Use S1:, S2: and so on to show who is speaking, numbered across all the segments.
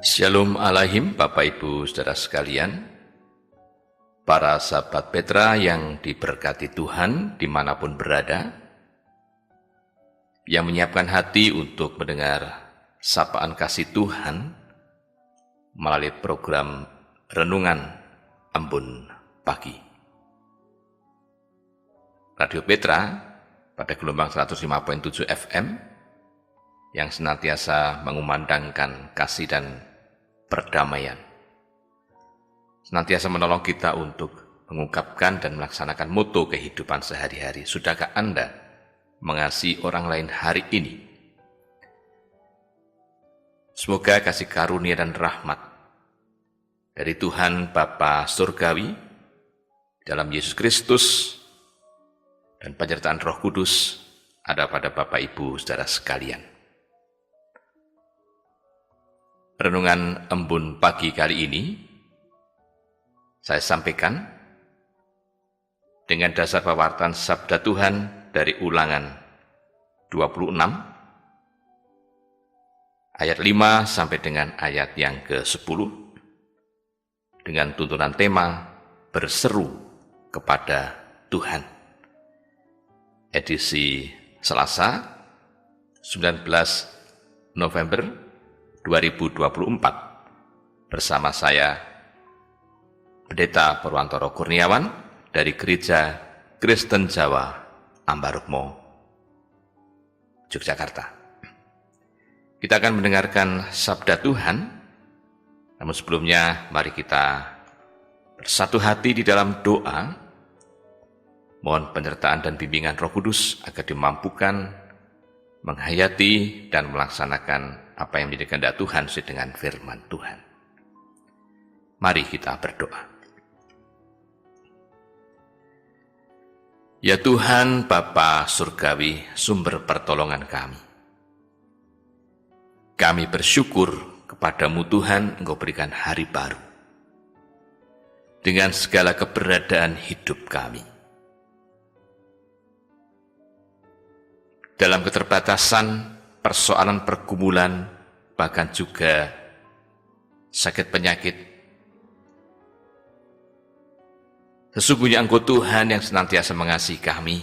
S1: Shalom alaihim Bapak Ibu Saudara sekalian, para sahabat Petra yang diberkati Tuhan dimanapun berada, yang menyiapkan hati untuk mendengar sapaan kasih Tuhan melalui program Renungan Embun Pagi. Radio Petra pada gelombang 105.7 FM yang senantiasa mengumandangkan kasih dan perdamaian, senantiasa menolong kita untuk mengungkapkan dan melaksanakan moto kehidupan sehari-hari. Sudahkah Anda mengasihi orang lain hari ini? Semoga kasih karunia dan rahmat dari Tuhan Bapa Surgawi dalam Yesus Kristus dan penyertaan Roh Kudus ada pada Bapak Ibu Saudara sekalian. Renungan Embun Pagi kali ini saya sampaikan dengan dasar pewartaan Sabda Tuhan dari Ulangan 26 ayat 5 sampai dengan ayat yang ke-10 dengan tuntunan tema berseru kepada Tuhan. Edisi Selasa 19 November 2024 bersama saya Pendeta Purwantoro Kurniawan dari Gereja Kristen Jawa Ambarukmo, Yogyakarta. Kita akan mendengarkan sabda Tuhan, namun sebelumnya mari kita bersatu hati di dalam doa, mohon penyertaan dan bimbingan Roh Kudus agar dimampukan menghayati dan melaksanakan apa yang menjadi kehendak Tuhan sesuai dengan firman Tuhan. Mari kita berdoa. Ya Tuhan Bapa Surgawi, sumber pertolongan kami bersyukur kepadamu Tuhan, Engkau berikan hari baru dengan segala keberadaan hidup kami. Dalam keterbatasan, persoalan pergumulan, bahkan juga sakit penyakit, sesungguhnya Engkau Tuhan yang senantiasa mengasihi kami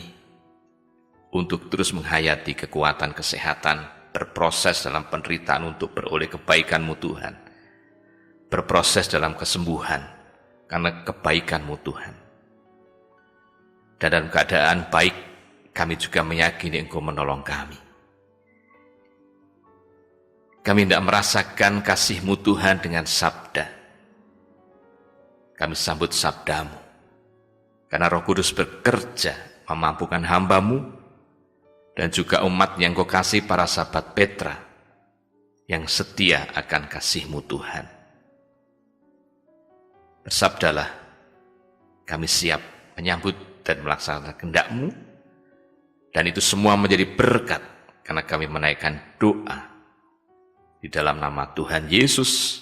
S1: untuk terus menghayati kekuatan kesehatan, berproses dalam penderitaan untuk beroleh kebaikan-Mu Tuhan, berproses dalam kesembuhan karena kebaikan-Mu Tuhan. Dan dalam keadaan baik, kami juga meyakini Engkau menolong kami. Kami tidak merasakan kasih-Mu Tuhan dengan sabda. Kami sambut sabda-Mu. Karena Roh Kudus bekerja memampukan hamba-Mu dan juga umat yang Kau kasih para sahabat Petra yang setia akan kasih-Mu Tuhan. Bersabdalah, kami siap menyambut dan melaksanakan kehendak-Mu, dan itu semua menjadi berkat karena kami menaikkan doa di dalam nama Tuhan Yesus,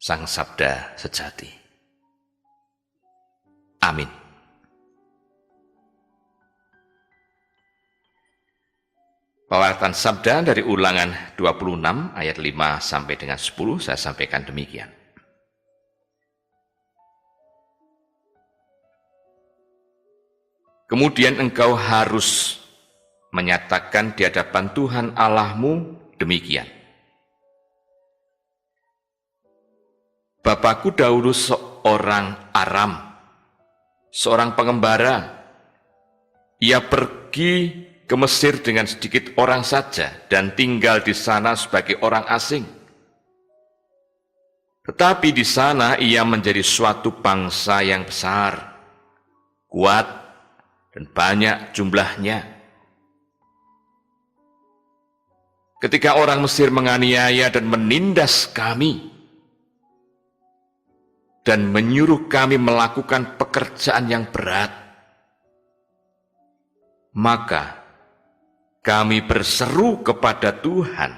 S1: Sang Sabda Sejati. Amin. Pewartaan sabda dari Ulangan 26 ayat 5 sampai dengan 10 saya sampaikan demikian. Kemudian engkau harus menyatakan di hadapan Tuhan Allahmu demikian. Bapakku dahulu seorang Aram, seorang pengembara. Ia pergi ke Mesir dengan sedikit orang saja dan tinggal di sana sebagai orang asing. Tetapi di sana ia menjadi suatu bangsa yang besar, kuat, dan banyak jumlahnya. Ketika orang Mesir menganiaya dan menindas kami dan menyuruh kami melakukan pekerjaan yang berat, maka kami berseru kepada Tuhan,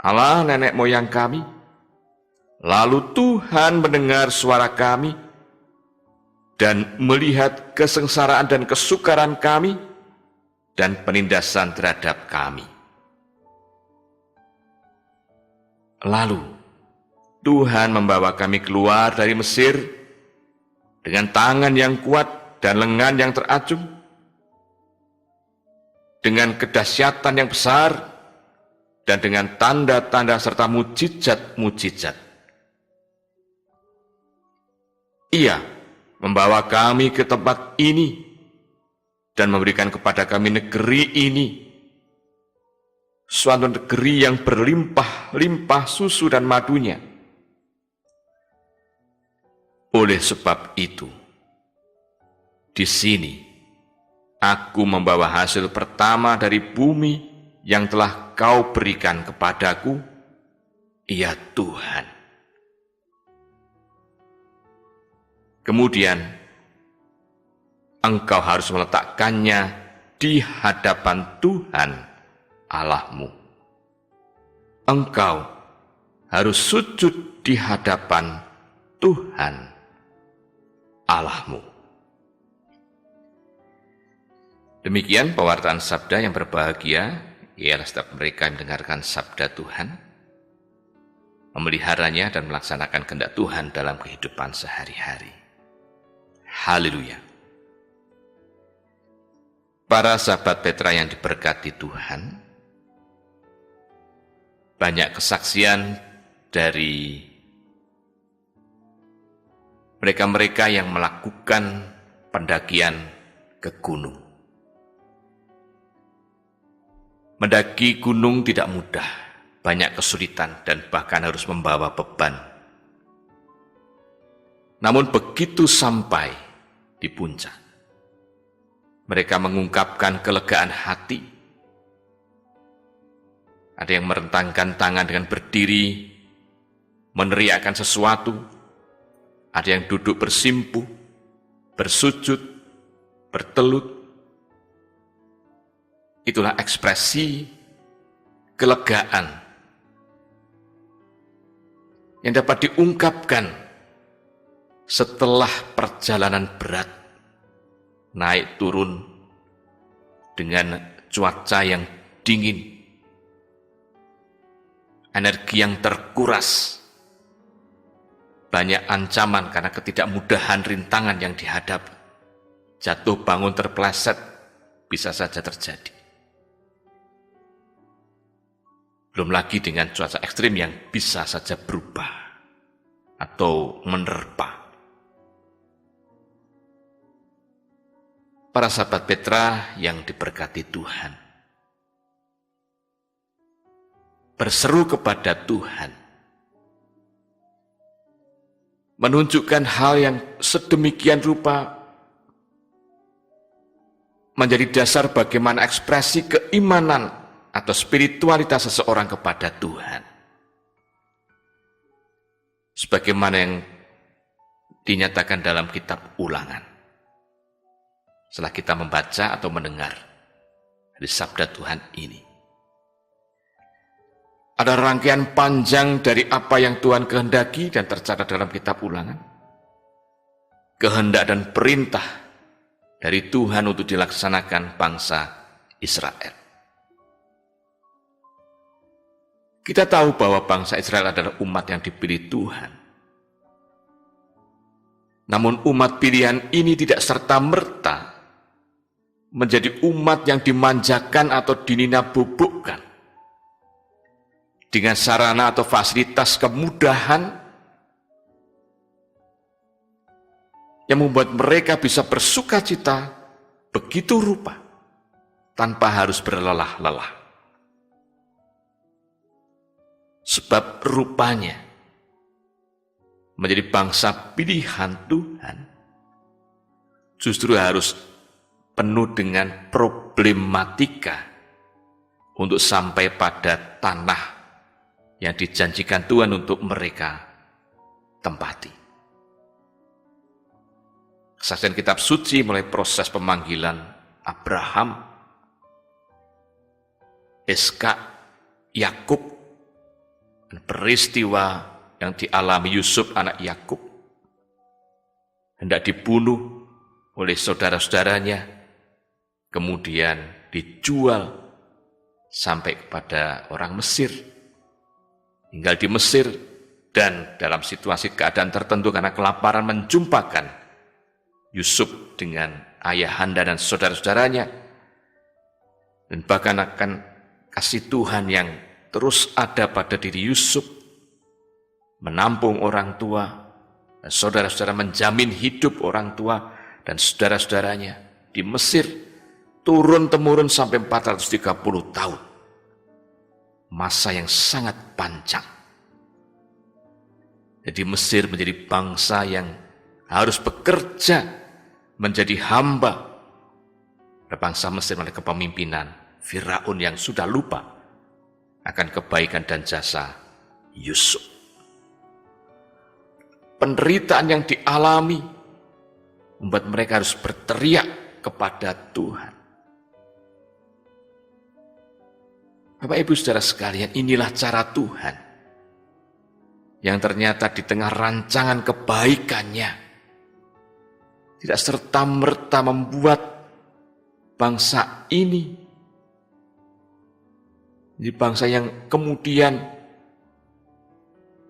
S1: Allah nenek moyang kami. Lalu Tuhan mendengar suara kami dan melihat kesengsaraan dan kesukaran kami dan penindasan terhadap kami. Lalu Tuhan membawa kami keluar dari Mesir dengan tangan yang kuat dan lengan yang teracung, dengan kedahsyatan yang besar dan dengan tanda-tanda serta mujizat-mujizat. Ia membawa kami ke tempat ini dan memberikan kepada kami negeri ini, suatu negeri yang berlimpah-limpah susu dan madunya. Oleh sebab itu, di sini aku membawa hasil pertama dari bumi yang telah Kau berikan kepadaku, ya Tuhan. Kemudian, Engkau harus meletakkannya di hadapan Tuhan Allahmu. Engkau harus sujud di hadapan Tuhan Allahmu. Demikian pewartaan sabda yang berbahagia, ialah setiap mereka yang mendengarkan sabda Tuhan, memeliharanya dan melaksanakan kehendak Tuhan dalam kehidupan sehari-hari. Haleluya. Para sahabat Petra yang diberkati Tuhan, banyak kesaksian dari mereka-mereka yang melakukan pendakian ke gunung. Mendaki gunung tidak mudah, banyak kesulitan dan bahkan harus membawa beban. Namun begitu sampai di puncak, mereka mengungkapkan kelegaan hati. Ada yang merentangkan tangan dengan berdiri, meneriakkan sesuatu. Ada yang duduk bersimpuh, bersujud, bertelut. Itulah ekspresi kelegaan yang dapat diungkapkan setelah perjalanan berat, naik turun dengan cuaca yang dingin, energi yang terkuras, banyak ancaman karena ketidakmudahan rintangan yang dihadapi. Jatuh bangun terpeleset bisa saja terjadi. Belum lagi dengan cuaca ekstrim yang bisa saja berubah atau menerpa. Para sahabat Petra yang diberkati Tuhan, berseru kepada Tuhan, menunjukkan hal yang sedemikian rupa menjadi dasar bagaimana ekspresi keimanan atau spiritualitas seseorang kepada Tuhan. Sebagaimana yang dinyatakan dalam kitab Ulangan. Setelah kita membaca atau mendengar dari sabda Tuhan ini, ada rangkaian panjang dari apa yang Tuhan kehendaki dan tercatat dalam kitab Ulangan. Kehendak dan perintah dari Tuhan untuk dilaksanakan bangsa Israel. Kita tahu bahwa bangsa Israel adalah umat yang dipilih Tuhan. Namun umat pilihan ini tidak serta-merta menjadi umat yang dimanjakan atau dinina-bubukkan dengan sarana atau fasilitas kemudahan yang membuat mereka bisa bersuka cita begitu rupa tanpa harus berlelah-lelah. Sebab rupanya menjadi bangsa pilihan Tuhan justru harus penuh dengan problematika untuk sampai pada tanah yang dijanjikan Tuhan untuk mereka tempati. Kesaksian kitab suci mulai proses pemanggilan Abraham, Ishak, Yakub, dan peristiwa yang dialami Yusuf anak Yakub, hendak dibunuh oleh saudara-saudaranya, kemudian dijual sampai kepada orang Mesir, tinggal di Mesir, dan dalam situasi keadaan tertentu karena kelaparan menjumpakan Yusuf dengan ayahanda dan saudara-saudaranya, dan bahkan akan kasih Tuhan yang terus ada pada diri Yusuf, menampung orang tua dan saudara-saudara, menjamin hidup orang tua dan saudara-saudaranya di Mesir, turun-temurun sampai 430 tahun. Masa yang sangat panjang. Jadi Mesir menjadi bangsa yang harus bekerja, menjadi hamba. Bangsa Mesir pada kepemimpinan Firaun yang sudah lupa akan kebaikan dan jasa Yusuf. Penderitaan yang dialami membuat mereka harus berteriak kepada Tuhan. Bapak Ibu Saudara sekalian, inilah cara Tuhan yang ternyata di tengah rancangan kebaikannya tidak serta-merta membuat bangsa ini jadi bangsa yang kemudian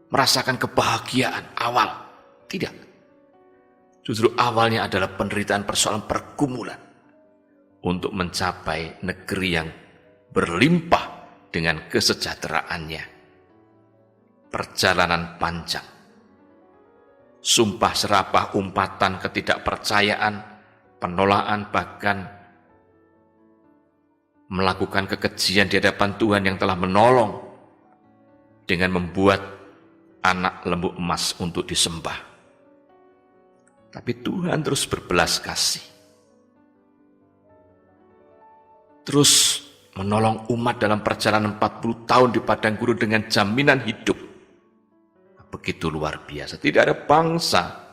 S1: merasakan kebahagiaan awal. Tidak. Justru awalnya adalah penderitaan, persoalan, pergumulan untuk mencapai negeri yang berlimpah dengan kesejahteraannya. Perjalanan panjang, sumpah serapah, umpatan, ketidakpercayaan, penolakan, bahkan melakukan kekejian di hadapan Tuhan yang telah menolong dengan membuat anak lembu emas untuk disembah. Tapi Tuhan terus berbelas kasih, terus menolong umat dalam perjalanan 40 tahun di padang gurun dengan jaminan hidup. Begitu luar biasa. Tidak ada bangsa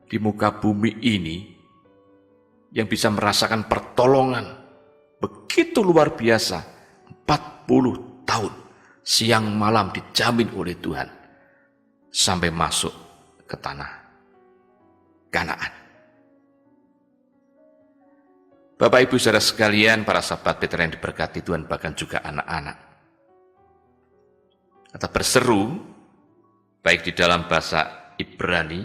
S1: di muka bumi ini yang bisa merasakan pertolongan begitu luar biasa. 40 tahun siang malam dijamin oleh Tuhan sampai masuk ke tanah Kanaan. Bapak Ibu Saudara sekalian, para sahabat Petra yang diberkati Tuhan, bahkan juga anak-anak, kata berseru baik di dalam bahasa Ibrani,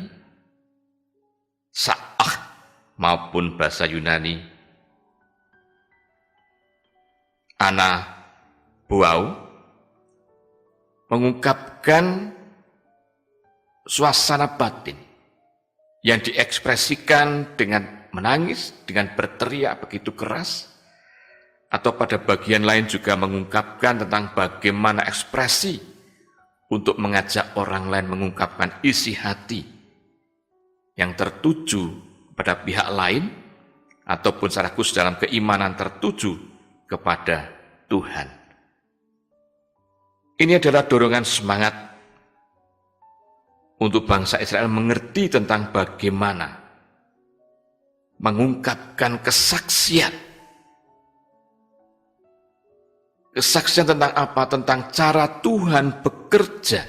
S1: Sa'ah, maupun bahasa Yunani, Ana Boau, mengungkapkan suasana batin yang diekspresikan dengan menangis, dengan berteriak begitu keras, atau pada bagian lain juga mengungkapkan tentang bagaimana ekspresi untuk mengajak orang lain mengungkapkan isi hati yang tertuju pada pihak lain, ataupun secara khusus dalam keimanan tertuju kepada Tuhan. Ini adalah dorongan semangat untuk bangsa Israel mengerti tentang bagaimana mengungkapkan kesaksian. Kesaksian tentang apa? Tentang cara Tuhan bekerja,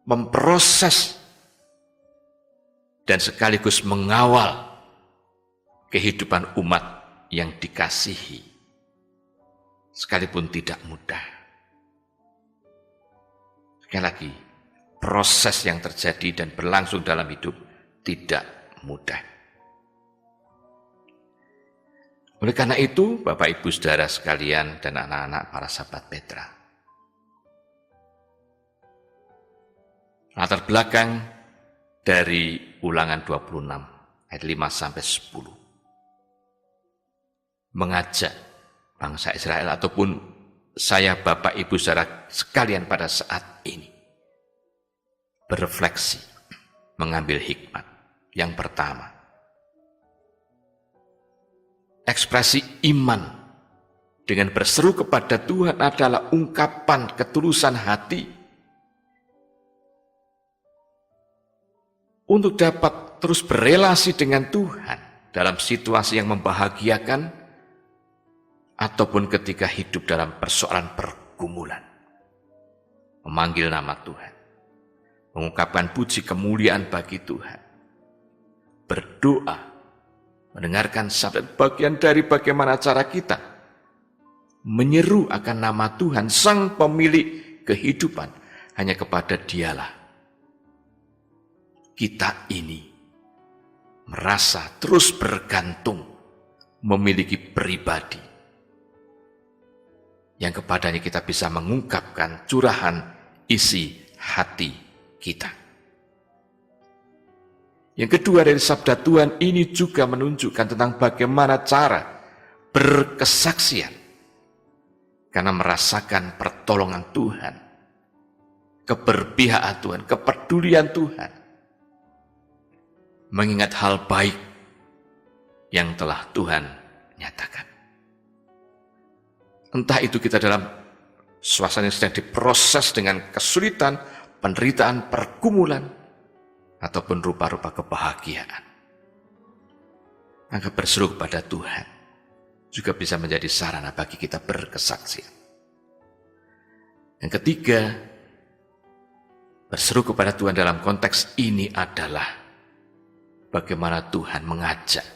S1: memproses, dan sekaligus mengawal kehidupan umat yang dikasihi. Sekalipun tidak mudah. Sekali lagi, proses yang terjadi dan berlangsung dalam hidup tidak mudah. Oleh karena itu, Bapak Ibu Saudara sekalian dan anak-anak para sahabat Petra, latar belakang dari Ulangan 26 ayat 5-10 mengajak bangsa Israel ataupun saya Bapak Ibu Saudara sekalian pada saat ini berefleksi, mengambil hikmat. Yang pertama, ekspresi iman dengan berseru kepada Tuhan adalah ungkapan ketulusan hati untuk dapat terus berelasi dengan Tuhan dalam situasi yang membahagiakan ataupun ketika hidup dalam persoalan pergumulan. Memanggil nama Tuhan, mengungkapkan puji kemuliaan bagi Tuhan, berdoa, mendengarkan sabda, bagian dari bagaimana cara kita menyeru akan nama Tuhan, Sang Pemilik kehidupan, hanya kepada Dialah kita ini merasa terus bergantung, memiliki pribadi yang kepadanya kita bisa mengungkapkan curahan isi hati kita. Yang kedua, dari sabda Tuhan ini juga menunjukkan tentang bagaimana cara berkesaksian karena merasakan pertolongan Tuhan, keberpihakan Tuhan, kepedulian Tuhan, mengingat hal baik yang telah Tuhan nyatakan. Entah itu kita dalam suasana yang sedang diproses dengan kesulitan, penderitaan, pergumulan, ataupun rupa-rupa kebahagiaan. Maka berseru kepada Tuhan juga bisa menjadi sarana bagi kita berkesaksian. Yang ketiga, berseru kepada Tuhan dalam konteks ini adalah bagaimana Tuhan mengajak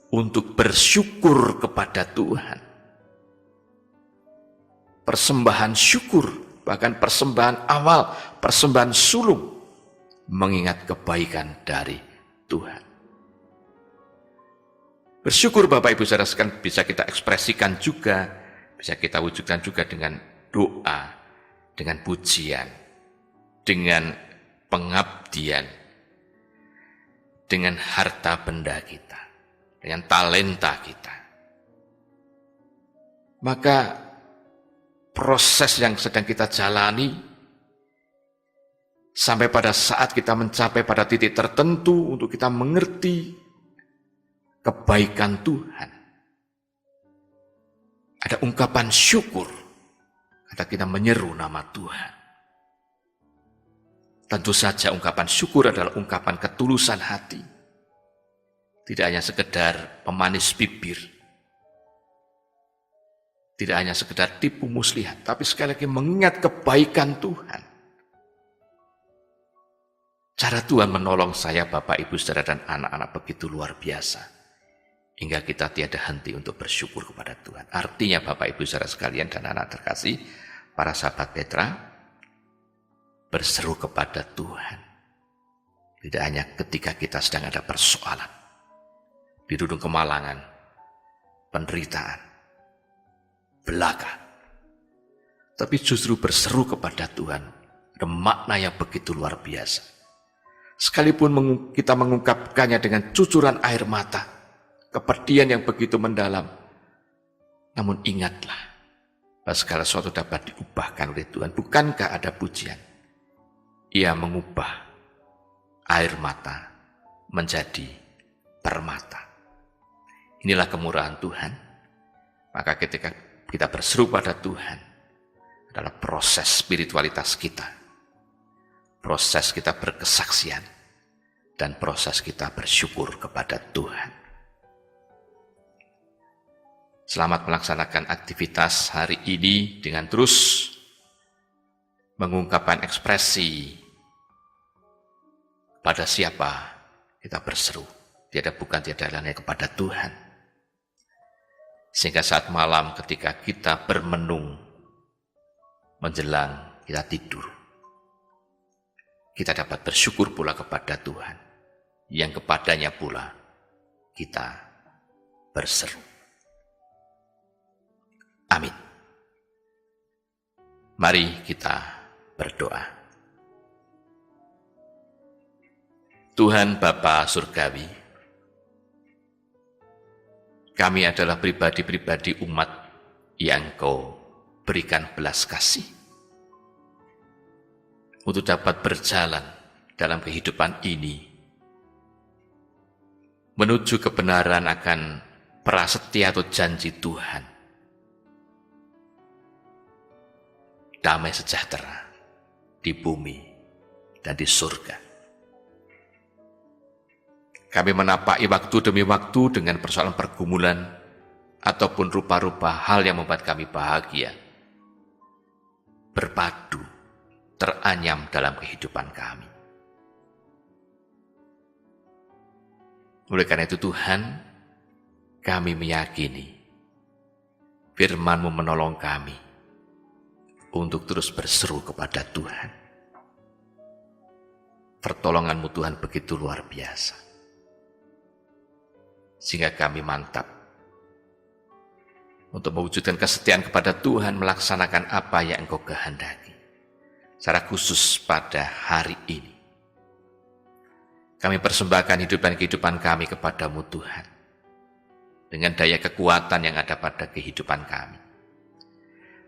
S1: untuk bersyukur kepada Tuhan. Persembahan syukur, bahkan persembahan awal, persembahan sulung, mengingat kebaikan dari Tuhan. Bersyukur Bapak Ibu Saudara sekalian bisa kita ekspresikan juga, bisa kita wujudkan juga dengan doa, dengan pujian, dengan pengabdian, dengan harta benda kita, dengan talenta kita. Maka proses yang sedang kita jalani sampai pada saat kita mencapai pada titik tertentu untuk kita mengerti kebaikan Tuhan. Ada ungkapan syukur ketika kita menyeru nama Tuhan. Tentu saja ungkapan syukur adalah ungkapan ketulusan hati. Tidak hanya sekedar pemanis bibir, tidak hanya sekedar tipu muslihat, tapi sekali lagi mengingat kebaikan Tuhan. Cara Tuhan menolong saya, Bapak, Ibu, Saudara, dan anak-anak begitu luar biasa. Hingga kita tiada henti untuk bersyukur kepada Tuhan. Artinya Bapak, Ibu, Saudara sekalian, dan anak terkasih, para sahabat Petra, berseru kepada Tuhan. Tidak hanya ketika kita sedang ada persoalan, dirundung kemalangan, penderitaan, belaka, tapi justru berseru kepada Tuhan ada makna yang begitu luar biasa. Sekalipun kita mengungkapkannya dengan cucuran air mata, kepedihan yang begitu mendalam, namun ingatlah bahwa segala sesuatu dapat diubahkan oleh Tuhan. Bukankah ada pujian? Ia mengubah air mata menjadi permata. Inilah kemurahan Tuhan. Maka ketika kita berseru pada Tuhan adalah proses spiritualitas kita, proses kita berkesaksian, dan proses kita bersyukur kepada Tuhan. Selamat melaksanakan aktivitas hari ini dengan terus mengungkapkan ekspresi pada siapa kita berseru. Tiada lain kepada Tuhan. Sehingga saat malam ketika kita bermenung menjelang kita tidur, kita dapat bersyukur pula kepada Tuhan, yang kepadanya pula kita berseru. Amin. Mari kita berdoa. Tuhan Bapa Surgawi, kami adalah pribadi-pribadi umat yang Kau berikan belas kasih untuk dapat berjalan dalam kehidupan ini menuju kebenaran akan prasetya atau janji Tuhan, damai sejahtera di bumi dan di surga. Kami menapaki waktu demi waktu dengan persoalan pergumulan ataupun rupa-rupa hal yang membuat kami bahagia, berpadu, teranyam dalam kehidupan kami. Oleh karena itu Tuhan, kami meyakini firman-Mu menolong kami untuk terus berseru kepada Tuhan. Pertolongan-Mu Tuhan begitu luar biasa, sehingga kami mantap untuk mewujudkan kesetiaan kepada Tuhan, melaksanakan apa yang Engkau kehendaki. Secara khusus pada hari ini, kami persembahkan hidup dan kehidupan kami kepadamu Tuhan, dengan daya kekuatan yang ada pada kehidupan kami.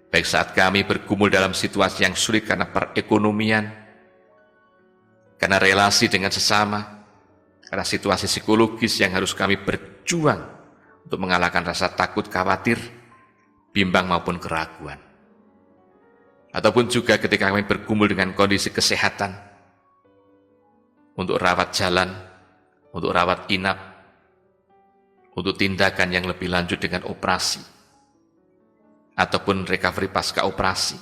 S1: Baik saat kami bergumul dalam situasi yang sulit karena perekonomian, karena relasi dengan sesama, karena situasi psikologis yang harus kami berjuang untuk mengalahkan rasa takut, khawatir, bimbang maupun keraguan. Ataupun juga ketika kami bergumul dengan kondisi kesehatan, untuk rawat jalan, untuk rawat inap, untuk tindakan yang lebih lanjut dengan operasi, ataupun recovery pasca operasi,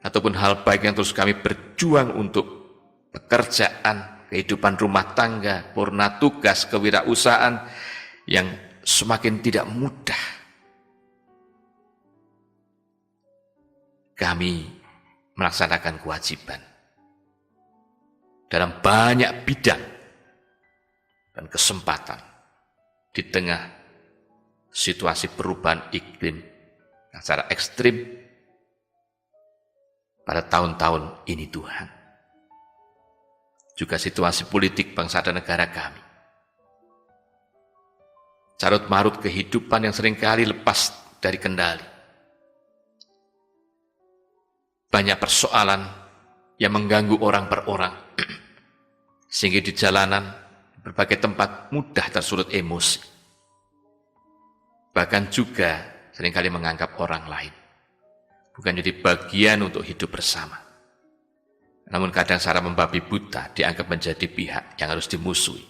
S1: ataupun hal baik yang terus kami berjuang untuk pekerjaan, kehidupan rumah tangga, purna tugas, kewirausahaan yang semakin tidak mudah. Kami melaksanakan kewajiban dalam banyak bidang dan kesempatan di tengah situasi perubahan iklim yang secara ekstrim pada tahun-tahun ini Tuhan. Juga situasi politik bangsa dan negara kami. Carut-marut kehidupan yang seringkali lepas dari kendali. Banyak persoalan yang mengganggu orang per orang, sehingga di jalanan, berbagai tempat mudah tersulut emosi. Bahkan juga seringkali menganggap orang lain bukan jadi bagian untuk hidup bersama. Namun kadang secara membabi buta dianggap menjadi pihak yang harus dimusuhi.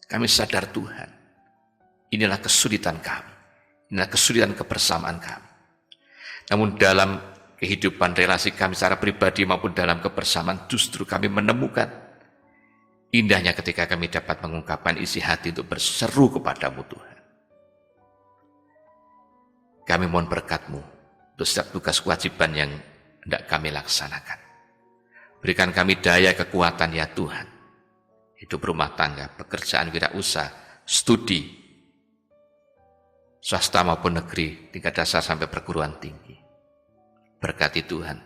S1: Kami sadar Tuhan, inilah kesulitan kami, inilah kesulitan kebersamaan kami. Namun dalam kehidupan relasi kami secara pribadi maupun dalam kebersamaan justru kami menemukan indahnya ketika kami dapat mengungkapkan isi hati untuk berseru kepadamu Tuhan. Kami mohon berkat-Mu untuk setiap tugas kewajiban yang hendak kami laksanakan. Berikan kami daya kekuatan ya Tuhan. Hidup rumah tangga, pekerjaan, wirausaha, studi, swasta maupun negeri, tingkat dasar sampai perguruan tinggi. Berkati Tuhan.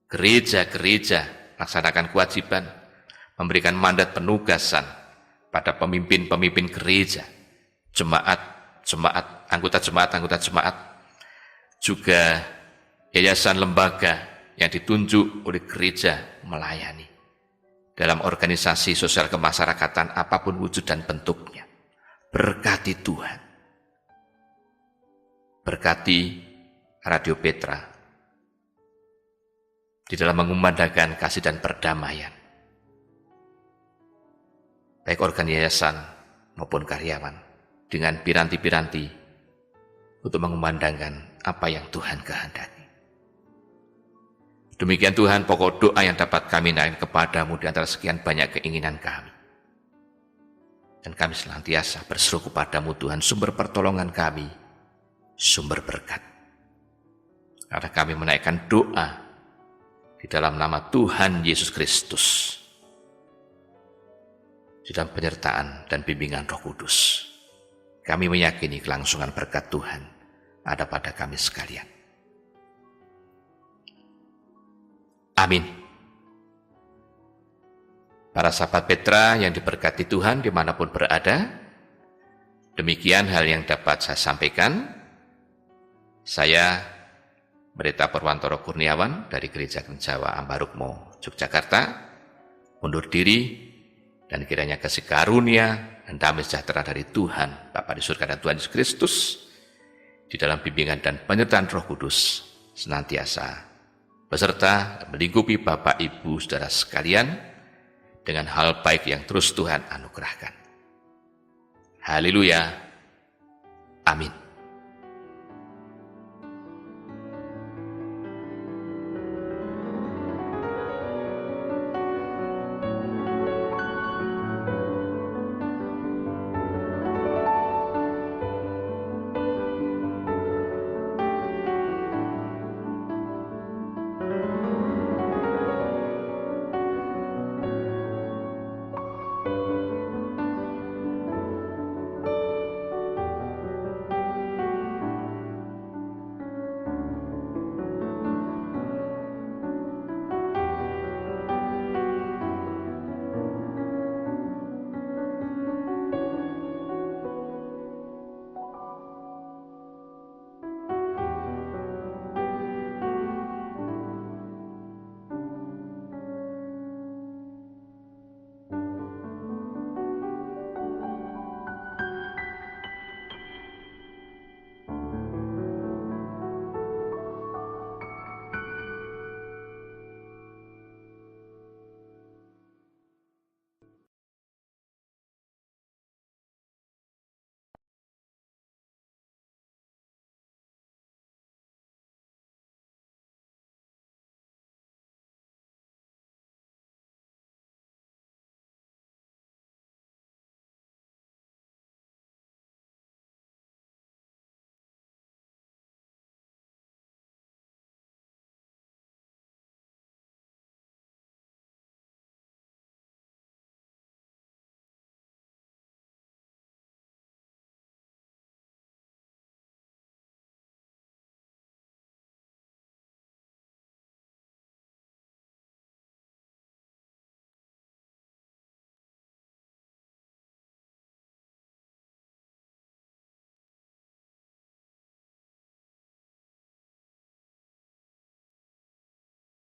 S1: Gereja-gereja laksanakan kewajiban, memberikan mandat penugasan pada pemimpin-pemimpin gereja, jemaat, anggota jemaat, juga yayasan lembaga yang ditunjuk oleh gereja melayani dalam organisasi sosial kemasyarakatan apapun wujud dan bentuknya. Berkati Tuhan. Berkati Radio Petra di dalam mengumandangkan kasih dan perdamaian. Baik organ yayasan maupun karyawan dengan piranti-piranti untuk mengumandangkan apa yang Tuhan kehendaki. Demikian Tuhan pokok doa yang dapat kami naikkan kepadamu di antara sekian banyak keinginan kami. Dan kami senantiasa berseru kepadamu Tuhan, sumber pertolongan kami, sumber berkat. Karena kami menaikkan doa di dalam nama Tuhan Yesus Kristus, di dalam penyertaan dan bimbingan Roh Kudus, kami meyakini kelangsungan berkat Tuhan ada pada kami sekalian. Amin. Para sahabat Petra yang diberkati Tuhan dimanapun berada, demikian hal yang dapat saya sampaikan. Saya Pendeta Purwantoro Kurniawan dari Gereja Jawa Ambarukmo, Yogyakarta, undur diri, dan kiranya kasih karunia dan damai sejahtera dari Tuhan Bapa di surga dan Tuhan Yesus Kristus di dalam bimbingan dan penyertaan Roh Kudus senantiasa beserta melingkupi Bapak Ibu Saudara sekalian dengan hal baik yang terus Tuhan anugerahkan. Haleluya. Amin.